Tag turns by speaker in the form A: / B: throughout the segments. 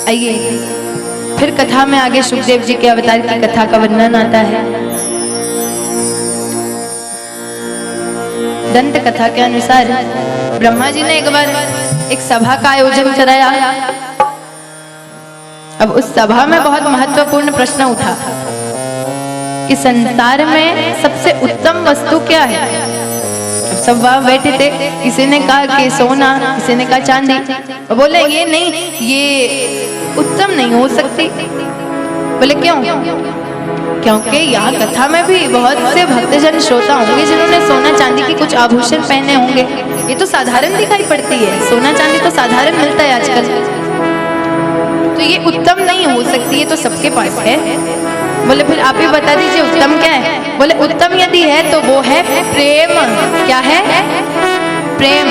A: आइए फिर कथा में आगे सुखदेव जी के अवतार की कथा का वर्णन आता है। दंत कथा के अनुसार ब्रह्मा जी ने एक बार एक सभा का आयोजन कराया। अब उस सभा में बहुत महत्वपूर्ण प्रश्न उठा कि संसार में सबसे उत्तम वस्तु क्या है। अब सब वहां बैठे थे, किसी ने कहा कि सोना, किसी ने कहा चांदी। बोले ये नहीं, ये उत्तम नहीं हो सकती। बोले क्यों? क्योंकि यहाँ कथा में भी बहुत से भक्तजन श्रोता होंगे जिन्होंने सोना चांदी के कुछ आभूषण पहने होंगे। ये तो साधारण दिखाई पड़ती है, सोना चांदी तो साधारण मिलता है आजकल, तो ये उत्तम नहीं हो सकती, ये तो सबके पास है। बोले फिर आप ही बता दीजिए उत्तम क्या है। बोले उत्तम यदि है तो वो है प्रेम। क्या है? प्रेम।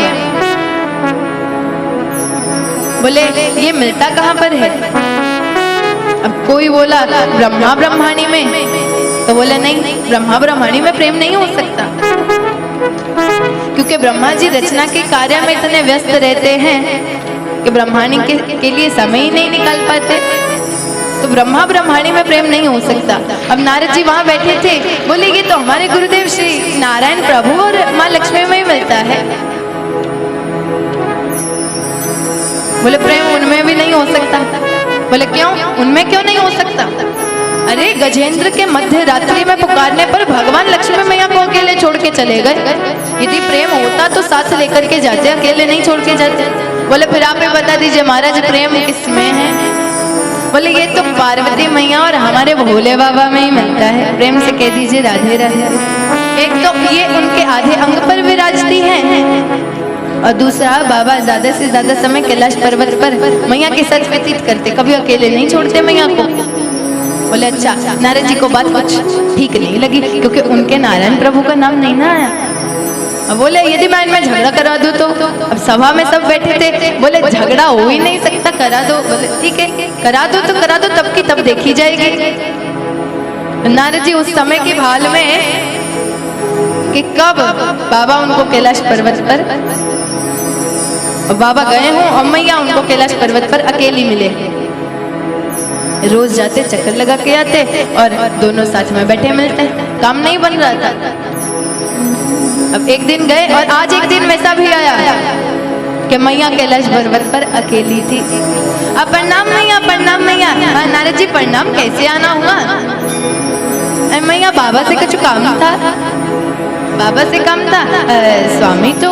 A: बोले ये मिलता कहाँ पर है? अब कोई बोला ब्रह्मा ब्रह्माणी में, तो बोले नहीं, ब्रह्मा ब्रह्माणी में प्रेम नहीं हो सकता, क्योंकि ब्रह्मा जी रचना के कार्य में इतने व्यस्त रहते हैं कि ब्रह्माणी के लिए समय ही नहीं निकाल पाते, तो ब्रह्मा ब्रह्माणी में प्रेम नहीं हो सकता। अब नारद जी वहां बैठे थे, बोले ये तो हमारे गुरुदेव श्री नारायण प्रभु और माँ लक्ष्मी में ही मिलता है। बोले प्रेम उनमें भी नहीं हो सकता। बोले क्यों? उनमें क्यों नहीं हो सकता? अरे गजेंद्र के मध्य रात्रि में पुकारने पर भगवान लक्ष्मी मैया को अकेले छोड़ के चले गए। यदि प्रेम होता तो साथ लेकर के जाते, अकेले नहीं छोड़ के जाते। बोले फिर आप ही बता दीजिए महाराज प्रेम किसमें है? बोले ये तो पार्वती मैया और हमारे भोले बाबा में ही मिलता है। प्रेम से कह दीजिए राधे राधे। एक तो ये उनके आधे अंग पर विराजती हैं, और दूसरा बाबा ज्यादा से ज्यादा समय कैलाश पर्वत पर मैया के साथ व्यतीत करते, कभी अकेले नहीं छोड़ते मैया को। बोले अच्छा। नारद जी को बात कुछ ठीक नहीं लगी, क्योंकि उनके नारायण प्रभु का नाम नहीं ना आया। अब बोले यदि मैं इनमें झगड़ा करा दूं तो? अब सभा में सब बैठे थे, बोले झगड़ा हो ही नहीं सकता, करा दो। बोले ठीक है, करा दो तो करा दो, तब की तब देखी जाएगी। नारद जी उस समय की भाल में कि कब बाबा उनको कैलाश पर्वत पर, बाबा गए हों और मैया उनको कैलाश पर्वत पर अकेली मिले। रोज जाते चक्कर लगा के आते और दोनों साथ में बैठे मिलते, काम नहीं बन रहा था। अब एक दिन गए और आज एक दिन वैसा भी आया कि मैया कैलाश पर्वत पर अकेली थी। अब प्रणाम मैया, प्रणाम मैया। नारद जी प्रणाम, कैसे आना हुआ? मैया बाबा से कुछ काम था। बाबा से काम था? स्वामी तो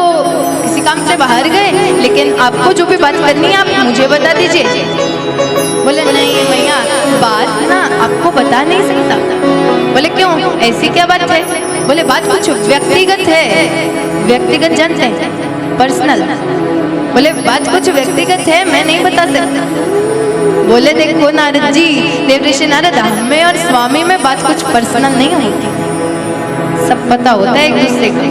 A: किसी काम से बाहर गए, लेकिन आपको जो भी बात करनी है आप मुझे बता दीजिए। बोले नहीं मैया, बात ना आपको बता नहीं सकता। बोले क्यों, ऐसी क्या बात है? बोले बात कुछ व्यक्तिगत है, व्यक्तिगत जानते हैं, पर्सनल। बोले बात कुछ व्यक्तिगत है, मैं नहीं बता सकता। बोले देखो नारद जी, देवऋषि नारद, हमें और स्वामी में बात कुछ पर्सनल नहीं होती, सब पता होता है एक दूसरे को,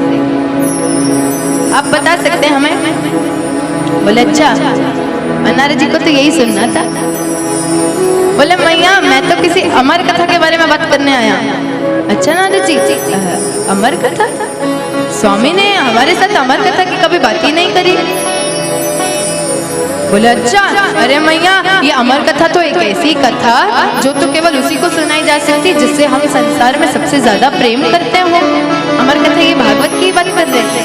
A: आप बता सकते हैं हमें। बोले अच्छा। नारद जी को तो यही सुनना था। बोले मैया मैं तो किसी अमर कथा के बारे में बात करने आया। अच्छा नारद जी, अमर कथा? स्वामी ने हमारे साथ अमर कथा की कभी बात ही नहीं करी। बोले अच्छा। अरे मैया ये अमर कथा तो एक ऐसी कथा जो तो केवल उसी को सुनाई जा सकती जिससे हम संसार में सबसे ज्यादा प्रेम करते हो। अमर कथा ये भागवत की बात कर रहे थे।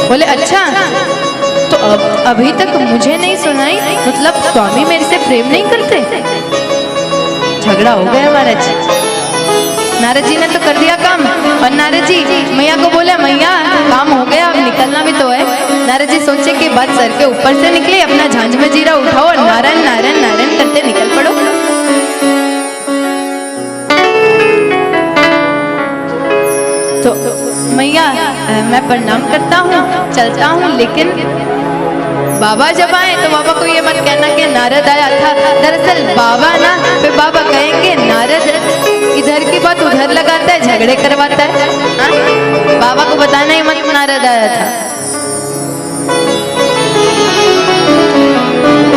A: बोले अच्छा, तो अभी तक मुझे नहीं सुनाई, मतलब स्वामी मेरे से प्रेम नहीं करते? झगड़ा हो गया महाराज। नारद जी ने तो कर दिया काम, और नारद जी मैया को बोले मैया काम हो गया, अब निकलना भी तो है। नारद जी सोचे कि बात सर के ऊपर से निकले, अपना झांझ में जीरा उठाओ और नारायण नारायण नारायण करते निकल पड़ो। तो मैया मैं प्रणाम करता हूँ, चलता हूँ, लेकिन बाबा जब आए तो बाबा को ये मत कहना कि नारद आया था। दरअसल बाबा ना, फिर बाबा कहेंगे नारद इधर की बात उधर लगाता है, झगड़े करवाता है। बाबा को बताना ही मत नारद आया था।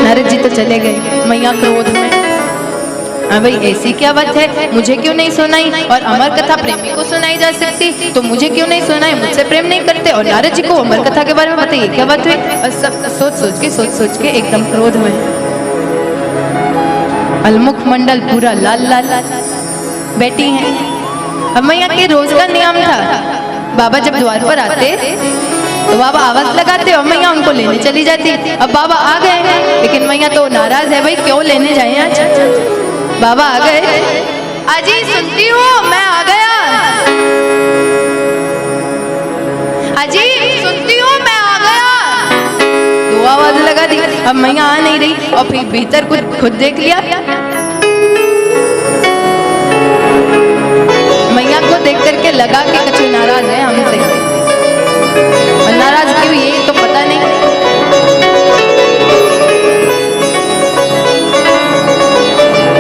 A: नारद जी तो चले गए मैया क्रोध में। हाँ भाई ऐसी क्या बात है, मुझे क्यों नहीं सुनाई? और अमर कथा प्रेमी को सुनाई जा सकती, तो मुझे क्यों नहीं सुनाई? मुझसे प्रेम नहीं करते और नारद जी को अमर कथा के बारे में बताइए क्या बात हुई? और सब सोच सोच के एकदम क्रोध में अलमुख मंडल पूरा लाल लाल बैठी हैं। अब मैया के रोज का नियम था, बाबा जब द्वार पर आते तो बाबा आवाज लगाते और मैया उनको लेने चली जाती। अब बाबा आ गए, लेकिन मैया तो नाराज है, भाई क्यों लेने जाए आज। बाबा आ गए, अजी सुनती हो मैं आ गया, अजी सुनती हो मैं आ गया। तो आवाज लगा दी, अब मैया आ नहीं रही और फिर भीतर कुछ खुद देख लिया। मैया को देख करके लगा कि कुछ नाराज है हमसे, और नाराज क्यों ये तो पता नहीं।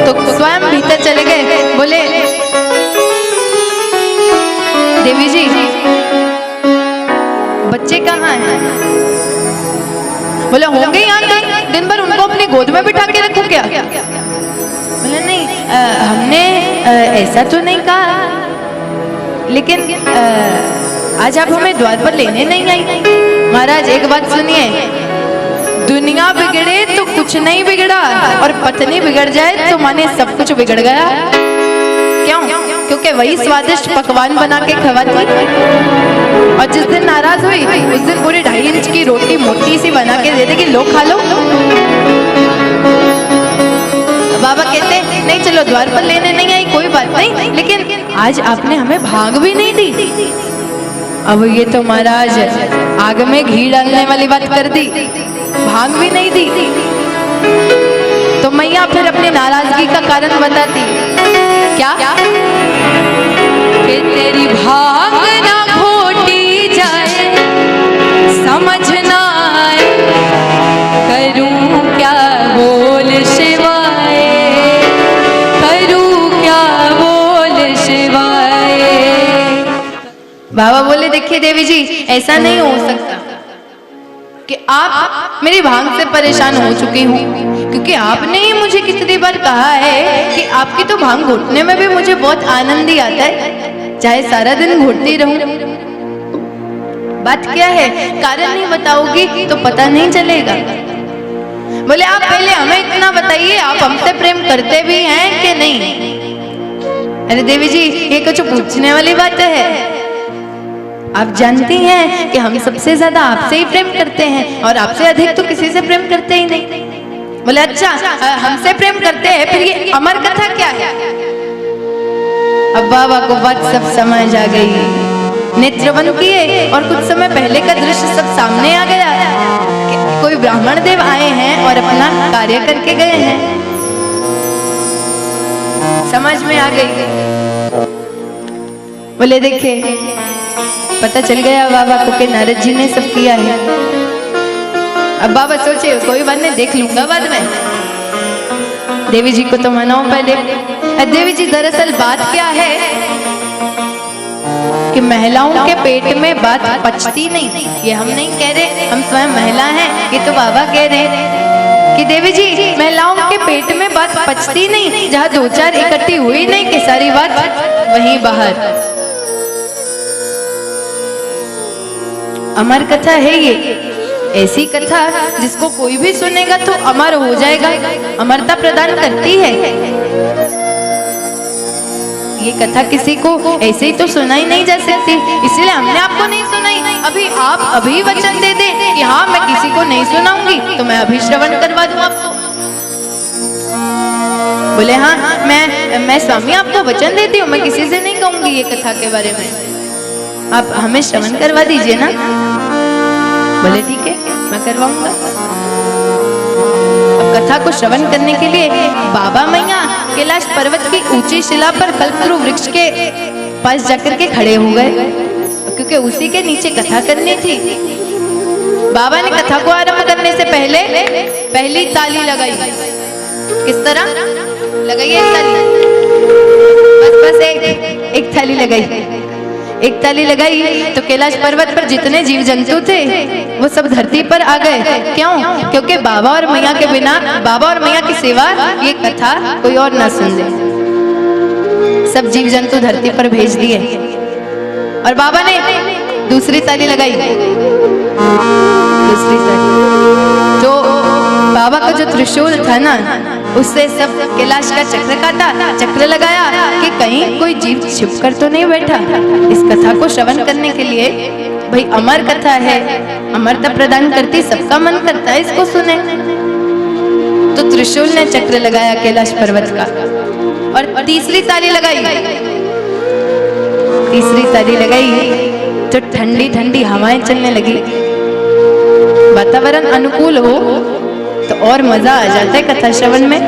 A: तो स्वयं भीतर चले गए, बोले देवी जी बच्चे कहाँ हैं? बोले होंगे यहाँ कहीं, दिन भर उनको अपनी गोद में बिठा के रखो क्या? बोले नहीं हमने ऐसा तो नहीं कहा, लेकिन आज आप हमें द्वार पर लेने नहीं आई। महाराज एक बात सुनिए, दुनिया बिगड़े तो कुछ नहीं बिगड़ा, और पत्नी बिगड़ जाए तो माने सब कुछ बिगड़ गया। क्यों? क्योंकि वही स्वादिष्ट पकवान बना के खवाती, और जिस दिन नाराज हुई उस दिन पूरी 2.5 इंच की रोटी मोटी सी बना के दे देगी, लो खा लो। बाबा कहते नहीं चलो द्वार पर लेने नहीं आई, कोई बात नहीं, लेकिन आज आपने हमें भांग भी नहीं दी। अब ये तो महाराज आग में घी डालने वाली बात कर दी, भांग भी नहीं दी। तो मैया फिर अपनी नाराजगी का कारण बताती, क्या कि तेरी भांग ना घोटी जाए, समझ ना आए, करूं क्या बोल शिवाय, करूं क्या बोल शिवाय। बाबा बोले देखिए देवी जी ऐसा नहीं हो सकता कि आप मेरी भांग से परेशान हो चुकी हूँ, क्योंकि आपने ही मुझे कितनी बार कहा है कि आपकी तो भांग घोटने में भी मुझे बहुत आनंद ही आता है, चाहे सारा दिन घोटती रहूं। बात क्या है, कारण नहीं बताओगी तो पता नहीं चलेगा। बोले आप पहले हमें इतना बताइए, आप हमसे प्रेम करते भी हैं कि नहीं? अरे देवी जी ये कुछ पूछने वाली बात है, आप जानती हैं कि हम सबसे ज्यादा आपसे ही प्रेम करते हैं, और आपसे अधिक तो किसी से प्रेम करते ही नहीं। बोले अच्छा हमसे प्रेम करते हैं, फिर ये अमर कथा क्या है? अब बाबा को बात सब समझ आ गई, नेत्र बंद किए और कुछ समय पहले का दृश्य सब सामने आ गया कि कोई ब्राह्मण देव आए हैं और अपना कार्य करके गए हैं। समझ में आ गई। बोले देखे पता चल गया बाबा को कि नारद जी ने सब किया है। अब बाबा सोचे कोई बात नहीं, देख लूंगा बाद में, देवी जी को तो मनाओ पहले। देवी जी दरअसल बात क्या है कि महिलाओं के पेट में बात पचती नहीं, ये हम नहीं कह रहे, हम स्वयं महिला हैं, ये तो बाबा कह रहे हैं कि देवी जी महिलाओं के पेट में बात पचती नहीं, जहाँ 2-4 इकट्ठी हुई नहीं कि सारी बात वहीं बाहर। अमर कथा है ये, ऐसी कथा जिसको कोई भी सुनेगा तो अमर हो जाएगा, अमरता प्रदान करती है। ये कथा किसी को ऐसे ही तो सुनाई नहीं जा सकती, इसलिए हमने आपको नहीं सुनाई। अभी आप अभी वचन दे दे कि हाँ मैं किसी को नहीं सुनाऊंगी, तो मैं अभी श्रवण करवा दूं आपको। बोले हाँ मैं स्वामी आपको वचन देती हूँ, मैं किसी से नहीं कहूंगी ये कथा के बारे में, आप हमें श्रवण करवा दीजिए ना। बोले ठीक है मैं करवाऊंगा। अब कथा को श्रवण करने के लिए बाबा मैया कैलाश पर्वत की ऊंची शिला पर कल्पतरु वृक्ष के पास जाकर के खड़े हो गए, क्योंकि उसी के नीचे कथा करनी थी। बाबा ने कथा को आरंभ करने से पहले पहली ताली लगाई। किस तरह लगाइए? बस एक थाली लगाई। एक ताली लगाई तो कैलाश पर्वत पर जितने जीव जंतु थे वो सब धरती पर आ गए। क्यों? क्योंकि बाबा और मैया के बिना, बाबा और मैया की सेवा ये कथा कोई और ना सुन ले। सब जीव जंतु धरती पर भेज दिए और बाबा ने दूसरी ताली लगाई। दूसरी ताली तो बाबा का जो त्रिशूल था ना, उससे सब कैलाश का चक्र काटा, चक्र लगाया कि कहीं कोई जीव छिप कर तो नहीं बैठा। इस कथा को श्रवण करने के लिए, भाई अमर कथा है, अमरता प्रदान करती, सबका मन करता है इसको सुने। तो त्रिशूल ने चक्र लगाया कैलाश पर्वत का और तीसरी ताली लगाई। तीसरी ताली लगाई तो ठंडी ठंडी हवाएं चलने लगी। वातावरण अनुकूल हो तो और मजा आ जाता है कथा श्रवण में।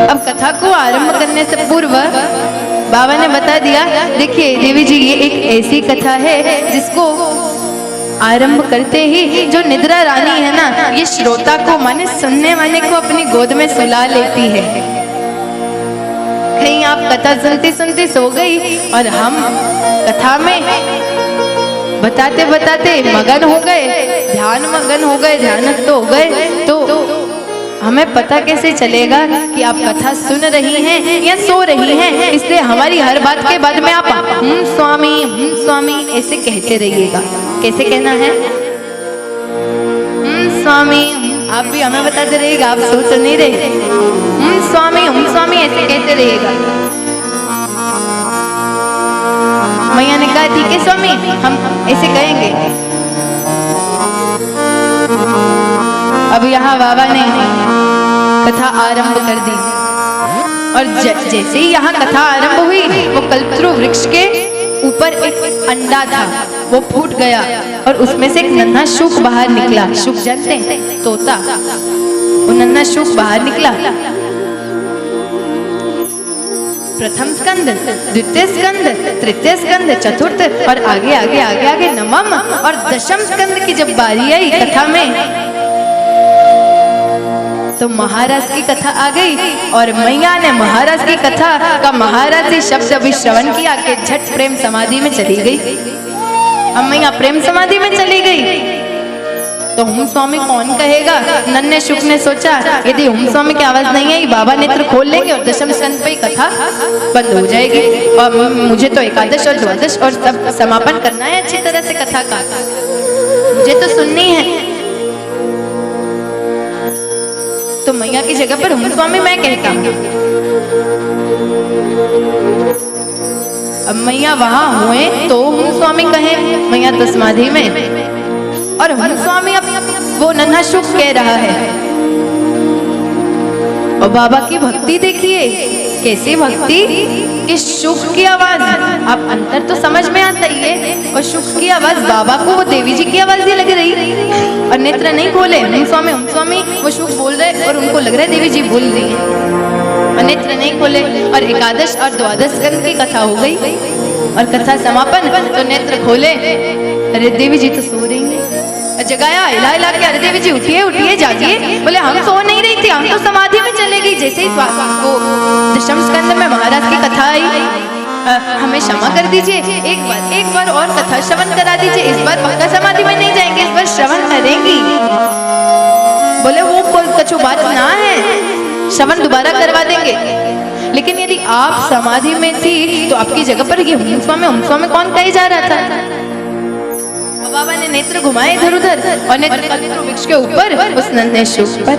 A: अब कथा को आरंभ करने से पूर्व बाबा ने बता दिया, देखिए देवी जी, ये एक ऐसी कथा है जिसको आरंभ करते ही जो निद्रा रानी है ना, ये श्रोता को, माने सुनने वाले को अपनी गोद में सुला लेती है। कहीं आप कथा सुनती सुनती सो गई और हम कथा में बताते बताते मगन हो गए, ध्यान मगन हो गए, ध्यानस्थ हो गए, तो हमें पता कैसे चलेगा कि आप कथा सुन रही हैं या सो रही हैं। इसलिए हमारी हर बात के बाद में आप स्वामी ऐसे कहते रहिएगा। कैसे कहना है? स्वामी। आप भी हमें बताते रहिएगा, आप सो तो नहीं रहे। स्वामी ऐसे कहते रहिएगा। मैया ने कहा ठीक है स्वामी, हम ऐसे कहेंगे। अब यहाँ बाबा ने कथा आरंभ कर दी और जैसे ही यहाँ कथा आरंभ हुई, वो कल्पतरु वृक्ष के ऊपर एक अंडा था, वो फूट गया और उसमें से एक नन्हा शुक बाहर निकला। शुक जानते हैं? तोता। वो नन्हा शुक बाहर निकला। प्रथम स्कंद, द्वितीय स्कंद, तृतीय स्कंद, चतुर्थ और आगे आगे आगे आगे नवम और दशम स्कंद की जब बारी आई कथा में, तो महाराज की कथा आ गई और मैया ने महाराज की कथा का महाराज जी शब्द अभी श्रवण किया कि झट प्रेम समाधि में चली गई। अब मैया प्रेम समाधि में चली गई तो हम स्वामी कौन कहेगा? नन्हे शुक ने सोचा यदि हम स्वामी की आवाज नहीं आई, बाबा नेत्र खोल लेंगे और दशम स्कंद पे कथा बंद हो जाएगी और मुझे तो एकादश और द्वादश और सब समापन करना है अच्छी तरह से कथा का, मुझे तो सुननी है। तो मैया की जगह पर हम स्वामी मैं कहता। अब मैया वहां हुए तो हम स्वामी कहे, मैया तो समाधि में, और हम स्वामी अब वो नन्हा शुक कह रहा है। और बाबा की भक्ति देखिए, कैसी भक्ति कि शुक की आवाज, आप अंतर तो समझ में आता ही है, और शुक की आवाज बाबा को वो देवी जी की आवाज ही लग रही और नेत्र नहीं खोले। हम स्वामी वो शुक बोल रहे और उनको लग रहा है देवी जी बोल रही है और नेत्र नहीं खोले। और एकादश और द्वादश स्कंद की कथा हो गई और कथा समापन, तो नेत्र खोले, अरे देवी जी तो सो रही है। जगाया, हिला हिला के, अरे देवी जी उठिए उठिए जागिए। बोले हम सो नहीं रही थी, हम तो समाधि में चले गई। जैसे ही वो दशम स्कंद में महाराज की कथा आई, हमें क्षमा कर दीजिए, एक बार और कथा श्रवण करा दीजिए, इस बार पक्का समाधि में नहीं जाएंगे, इस बार श्रवण करेंगी। बोले वो कोई कछु बात ना है, श्रवण दोबारा करवा देंगे। लेकिन यदि आप समाधि में थी तो आपकी जगह पर ये हम स्वामी कौन कहे जा रहा था? बाबा ने नेत्र घुमाए इधर उधर और नेत्र कल्पतरु वृक्ष के ऊपर उस नन्हे शुक पर।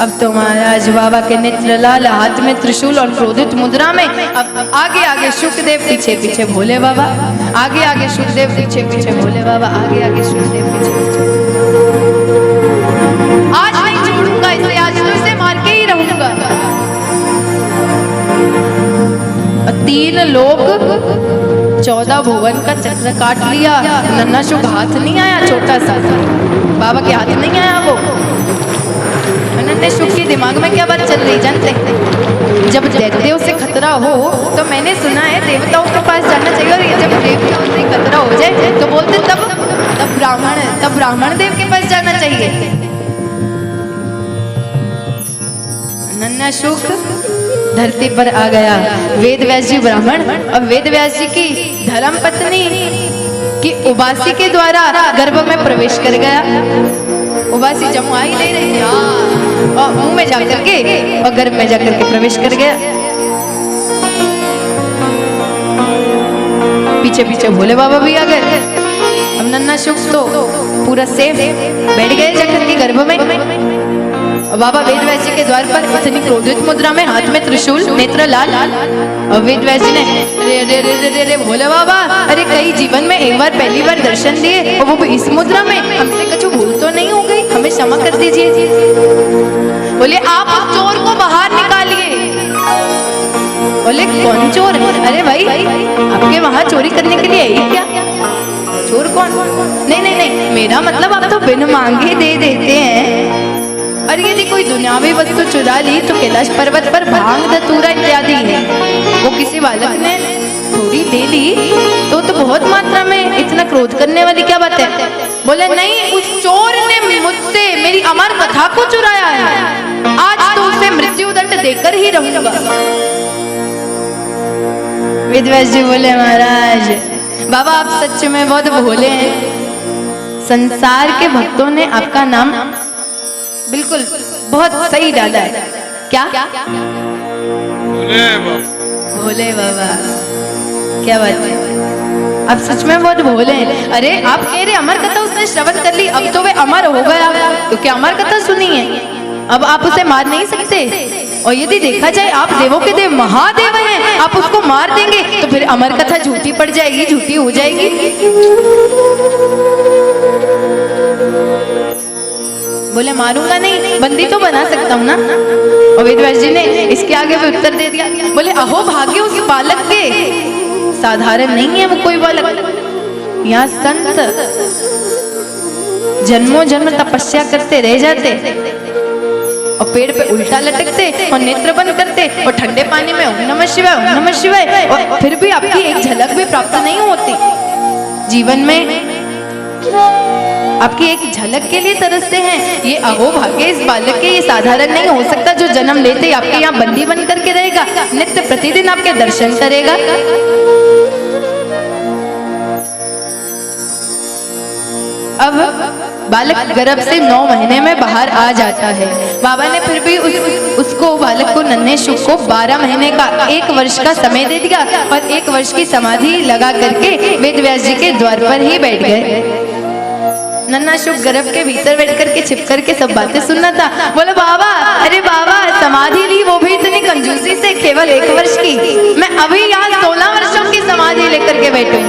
A: अब तो महाराज बाबा के नेत्र लाल, हाथ में त्रिशूल और क्रोधित मुद्रा में। अब आगे आगे शुकदेव, पीछे पीछे भोले बाबा, आगे आगे शुकदेव, पीछे पीछे भोले बाबा, आगे आगे शुकदेव, पीछे पीछे। आज नहीं छोड़ूंगा इसे, आज तो इसे मार के ही रहूंगा। 3 लोग 14 भुवन का चक्र काट लिया। नन्हा शुक हाथ नहीं आया, छोटा सा बाबा के हाथ नहीं आया। वो नन्हे शुक के दिमाग में क्या बात चल रही जानते? जब दैत्यों से खतरा हो तो मैंने सुना है देवताओं के पास जाना चाहिए, और जब देवताओं से खतरा हो जाए तो बोलते तब ब्राह्मण देव के पास जाना चाहिए। नन्हा शुक धरती पर आ गया। वेद व्यास जी ब्राह्मण और वेद व्यास जी की धर्म पत्नी की उबासी के द्वारा गर्भ में प्रवेश कर गया। उबासी जमुआ ही नहीं रही और मुंह में जाकर के और गर्भ में जाकर के प्रवेश कर गया। पीछे पीछे भोले बाबा भी आ गए। अब नन्हा शुक तो पूरा सेफ बैठ गए जखन के गर्भ में। बाबा वेदव्यास जी के द्वार पर इतनी क्रोधित मुद्रा में, हाथ में त्रिशूल, नेत्र लाल। और वेदव्यास जी ने रे भोले बाबा, अरे कई जीवन में एक बार पहली बार दर्शन दिए और वो भी इस मुद्रा में, हमसे कुछ भूल तो नहीं हो गई, हमें क्षमा कर दीजिए। बोले आप उस चोर को बाहर निकालिए। बोले कौन चोर? अरे भाई आपके वहां चोरी करने के लिए आई क्या? चोर कौन? नहीं नहीं नहीं, मेरा मतलब आप तो बिन मांगे दे देते हैं। और यदि कोई दुनियावी वस्तु चुरा ली तो कैलाश पर्वत पर भांग धतूरा इत्यादि है, वो किसी बालक ने थोड़ी ले ली तो बहुत मात्रा में, इतना क्रोध करने वाली क्या बात है? बोले नहीं, उस चोर ने मुझसे मेरी अमर कथा को चुराया है, आज तो उसे मृत्यु दंड देकर ही रहूंगा। वेदव्यास जी बोले महाराज बाबा आप सच में बहुत भोले हैं। संसार के भक्तों ने आपका नाम बिल्कुल बहुत सही डाला है। क्या? भोले बाबा, क्या बात है, आप सच में बहुत भोले हैं। अरे आप कह रहे अमर कथा उसने श्रवण कर ली, अब तो वे अमर हो गया, तो क्या अमर कथा सुनी है? अब आप उसे मार नहीं सकते। और यदि देखा जाए आप देवों के देव महादेव हैं, आप उसको मार देंगे तो फिर अमर कथा झूठी पड़ जाएगी, झूठी हो जाएगी। बोले मारूंगा नहीं, बंदी तो बना सकता हूँ ना। और वेदव्यास जी ने इसके आगे भी उत्तर दे दिया। बोले अहो भाग्य उस बालक के, साधारण नहीं है वो कोई बालक। यहाँ संत जन्मों जन्म तपस्या करते रह जाते और पेड़ पे उल्टा लटकते और नेत्र बंद करते और ठंडे पानी में ओम नमः शिवाय, ओम नमः शिवाय, और फिर भी आपकी एक झलक भी प्राप्त नहीं होती। जीवन में आपकी एक झलक के लिए तरसते हैं। ये अहो भाग्य इस बालक के, ये साधारण नहीं हो सकता जो जन्म लेते ही आपके यहाँ बंदी बन करके रहेगा, नित्य प्रतिदिन आपके दर्शन करेगा। अब बालक गर्भ से 9 महीने में बाहर आ जाता है। बाबा ने फिर भी उसको बालक को, नन्हे शुक को 12 महीने का 1 वर्ष का समय दे दिया और 1 वर्ष की समाधि लगा करके वेदव्यास जी के द्वार पर ही बैठ गए। नन्हा शुक गर्भ के भीतर बैठ करके छिप करके सब बातें सुनना था। बोले बाबा, अरे बाबा समाधि ली वो भी इतनी कंजूसी से, केवल 1 वर्ष की, मैं अभी यहाँ 16 वर्षों की समाधि लेकर के बैठूं।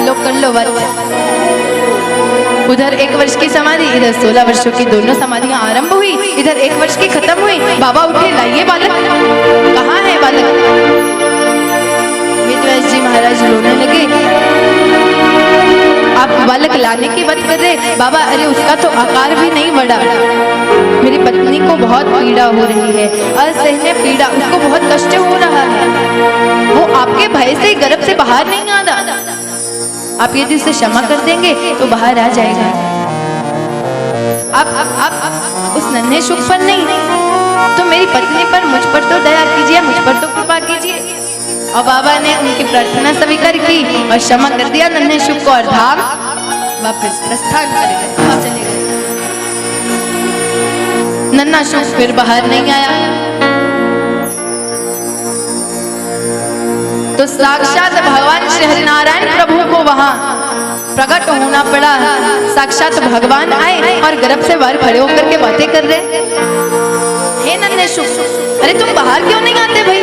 A: लो कर लो बात। उधर 1 वर्ष की समाधि, इधर 16 वर्षों की, दोनों समाधियां आरंभ हुई। इधर 1 वर्ष की खत्म हुई। बाबा उठे, लाइए बालक, कहाँ है बालक? वेदव्यास जी महाराज रोने लगे। आप बालक लाने की बात कर रहे बाबा? अरे उसका तो आकार भी नहीं बढ़ा, मेरी पत्नी को बहुत पीड़ा हो रही है, असहनीय पीड़ा, उसको बहुत कष्ट हो रहा है, वो आपके भय से गर्भ से बाहर नहीं आ रहा। आप यदि उसे क्षमा कर देंगे तो बाहर आ जाएगा। आप उस नन्हे शुक पर नहीं तो मेरी पत्नी पर, मुझ पर तो दया कीजिए, मुझ पर तो कृपा कीजिए। और बाबा ने उनकी प्रार्थना स्वीकार की और क्षमा कर दिया नन्हे शुक को, और धाम वापस प्रस्थान चले गए। नन्हा शुक फिर बाहर नहीं आया तो साक्षात भगवान श्री हरिनारायण प्रभु को वहां प्रकट होना पड़ा। साक्षात भगवान आए और गर्भ से बाहर खड़े होकर के बातें कर रहे। हे नन्हे शुक, अरे तुम बाहर क्यों नहीं आते भाई?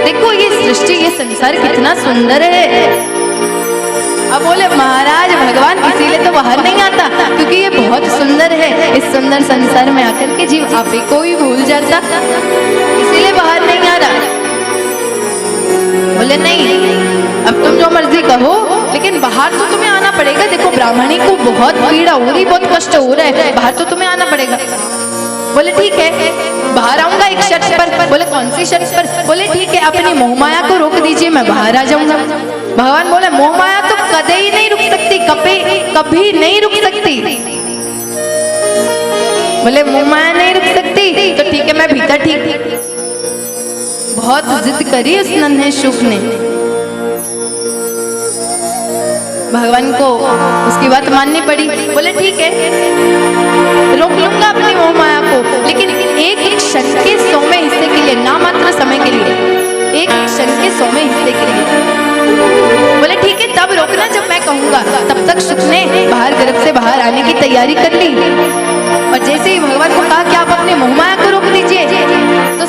A: देखो ये सृष्टि, ये संसार कितना सुंदर है। अब बोले महाराज भगवान इसीलिए तो बाहर नहीं आता क्योंकि ये बहुत सुंदर है। इस सुंदर संसार में आकर के जीव आप ही को ही भूल जाता, इसीलिए बाहर नहीं आ रहा। बोले नहीं, अब तुम जो मर्जी कहो, लेकिन बाहर तो तुम्हें आना पड़ेगा। देखो ब्राह्मणी को बहुत पीड़ा हो रही, बहुत कष्ट हो रहा है, बाहर तो तुम्हें आना पड़ेगा। बोले ठीक है, बाहर आऊंगा एक शर्त पर। बोले कौन सी शर्त पर? बोले ठीक है, अपनी मोहमाया को रोक दीजिए, मैं बाहर आ जाऊंगा। भगवान बोले मोहमाया तो कदे ही नहीं रुक सकती, कभी नहीं रुक सकती। बोले मोहमाया नहीं रुक सकती तो ठीक है, मैं भीतर ठीक। बहुत जिद करी उस नन्हे शुक ने, भगवान को उसकी बात माननी पड़ी। बोले ठीक है, रोक लूंगा अपनी मोहमाया को, लेकिन एक क्षण के 100वें हिस्से के लिए, ना मात्र समय के लिए, एक क्षण के 100वें हिस्से के लिए। बोले ठीक है, तब रोकना जब मैं कहूंगा। तब तक शुक ने बाहर गर्भ से बाहर आने की तैयारी कर ली और जैसे ही भगवान को कहा कि आप अपने मोहमाया को रोक दीजिए, तो